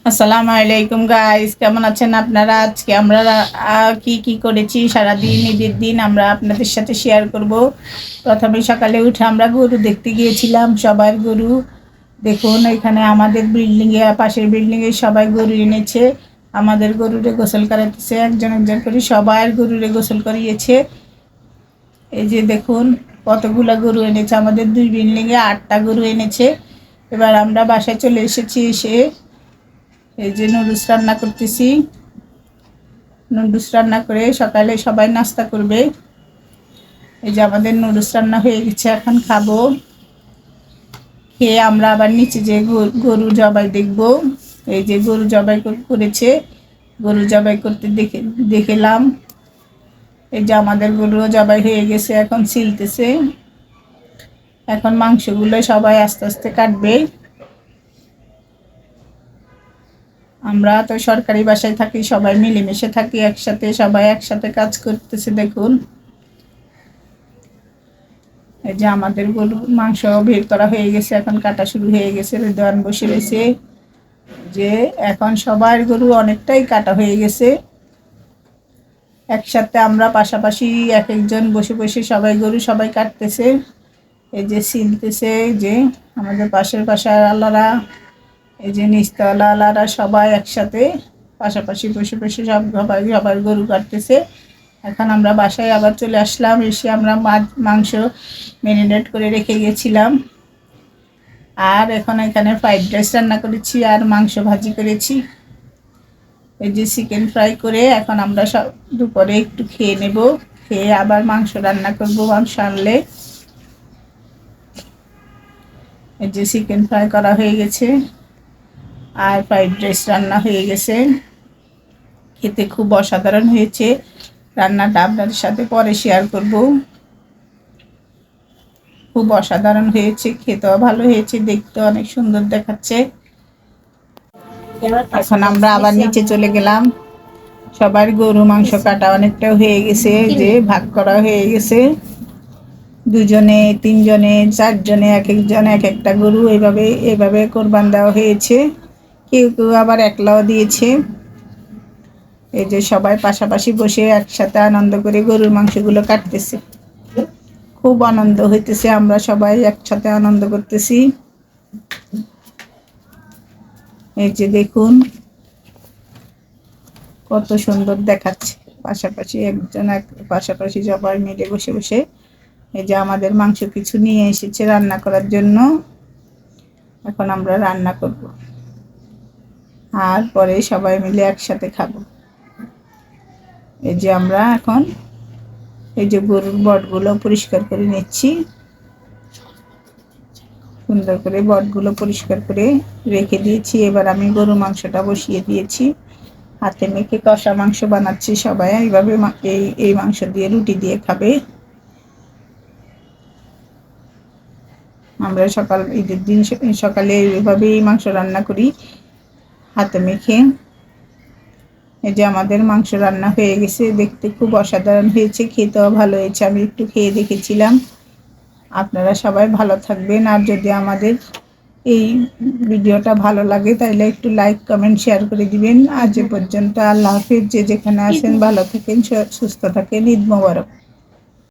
আসসালামু আলাইকুম গাইস, কেমন আছেন আপনারা? আজকে আমরা কি কি করেছি সারাদিন, ঈদের দিন আমরা আপনাদের সাথে শেয়ার করব। প্রথমে সকালে উঠে আমরা গরু দেখতে গিয়েছিলাম, সবার গরু। দেখুন এখানে আমাদের বিল্ডিংয়ে, পাশের বিল্ডিংয়ে সবাই গরু এনেছে। আমাদের গরুরে গোসল করাতেছে, একজন একজন করে সবার গরুরে গোসল করিয়েছে। এই যে দেখুন কতগুলা গরু এনেছে, আমাদের দুই বিল্ডিংয়ে 8টা গরু এনেছে। এবার আমরা বাসায় চলে এসেছি। এসে এই যে নুডলস রান্না করতেছি। নুডলস রান্না করে সকালে সবাই নাস্তা করবে। এই যে আমাদের নুডলস রান্না হয়ে গেছে, এখন খাবো। খেয়ে আমরা আবার নিচে যে গরু জবাই দেখব। এই যে গরু জবাই করেছে, গরু জবাই করতে দেখলাম। এই যে আমাদের গরুও জবাই হয়ে গেছে, এখন ছিলতেছে। এখন মাংসগুলো সবাই আস্তে আস্তে কাটবে। আমরা তো সরকারি বাসায় থাকি, সবাই মিলেমিশে থাকি একসাথে, সবাই একসাথে কাজ করতেছে। দেখুন এই যে আমাদের গরুর মাংস বের করা হয়ে গেছে, এখন কাটা শুরু হয়ে গেছে। রেদওয়ান বসে রয়েছে। যে এখন সবার গরু অনেকটাই কাটা হয়ে গেছে। একসাথে আমরা পাশাপাশি এক একজন বসে বসে সবাই গরু সবাই কাটতেছে। এই যে ছিলতেছে যে আমাদের পাশের বাসার আল্লাহরা, এই যে নিচতলা আলারা সবাই একসাথে পাশাপাশি বসে বসে সবাই গরু কাটতেছে। এখন আমরা বাসায় আবার চলে আসলাম। এসে আমরা মাংস ম্যারিনেট করে রেখে গেছিলাম। আর এখন এখানে ফ্রাইড রাইস রান্না করেছি আর মাংস ভাজি করেছি। এই যে চিকেন ফ্রাই করে এখন আমরা সব দুপুরে একটু খেয়ে নেব। খেয়ে আবার মাংস রান্না করব, মাংস আনলে। এই যে চিকেন ফ্রাই করা হয়ে গেছে আর ফ্রাইড রাইস রান্না হয়ে গেছে। খেতে খুব অসাধারণ হয়েছে। রান্নাটা আপনাদের সাথে পরে শেয়ার করব। খুব অসাধারণ হয়েছে, খেতেও ভালো হয়েছে, দেখতে অনেক সুন্দর দেখাচ্ছে। এখন আমরা আবার নিচে চলে গেলাম। সবার গরু মাংস কাটা অনেকটা হয়ে গেছে, যে ভাগ করা হয়ে গেছে। দুজনে, তিনজনে, চারজনে, এক একজন এক একটা গরু এইভাবে কোরবান দেওয়া হয়েছে। কেউ কেউ আবার একলাও দিয়েছে। এই যে সবাই পাশাপাশি বসে একসাথে আনন্দ করে গরুর মাংসগুলো কাটতেছে। খুব আনন্দ হইতেছে, আমরা সবাই একসাথে আনন্দ করতেছি। এই যে দেখুন কত সুন্দর দেখাচ্ছে, পাশাপাশি পাশাপাশি সবাই মিলে বসে বসে। এই যে আমাদের মাংস কিছু নিয়ে এসেছে রান্না করার জন্য। এখন আমরা রান্না করব আর পরে সবাই মিলে একসাথে খাবো। এই যে আমরা এখন এই যে গরুর বটগুলো পরিষ্কার করে নিচ্ছি। সুন্দর করে বটগুলো পরিষ্কার করে রেখে দিয়েছি। এবার আমি গরু মাংসটা বসিয়ে দিয়েছি। হাতে মেখে কষা মাংস বানাচ্ছি। সবাই এইভাবে এই মাংস দিয়ে রুটি দিয়ে খাবে। আমরা ঈদের দিন সকালে এইভাবেই মাংস রান্না করি, হাতে মেখে। এই যে আমাদের মাংস রান্না হয়ে গেছে, দেখতে খুব অসাধারণ হয়েছে, খেতেও ভালো হয়েছে। আমি একটু খেয়ে দেখেছিলাম। আপনারা সবাই ভালো থাকবেন। আর যদি আমাদের এই ভিডিওটা ভালো লাগে তাহলে একটু লাইক, কমেন্ট, শেয়ার করে দিবেন। আজ এ পর্যন্ত। আল্লাহ হাফিজ। যে যেখানে আছেন ভালো থাকেন, সুস্থ থাকেন। ঈদ মোবারক।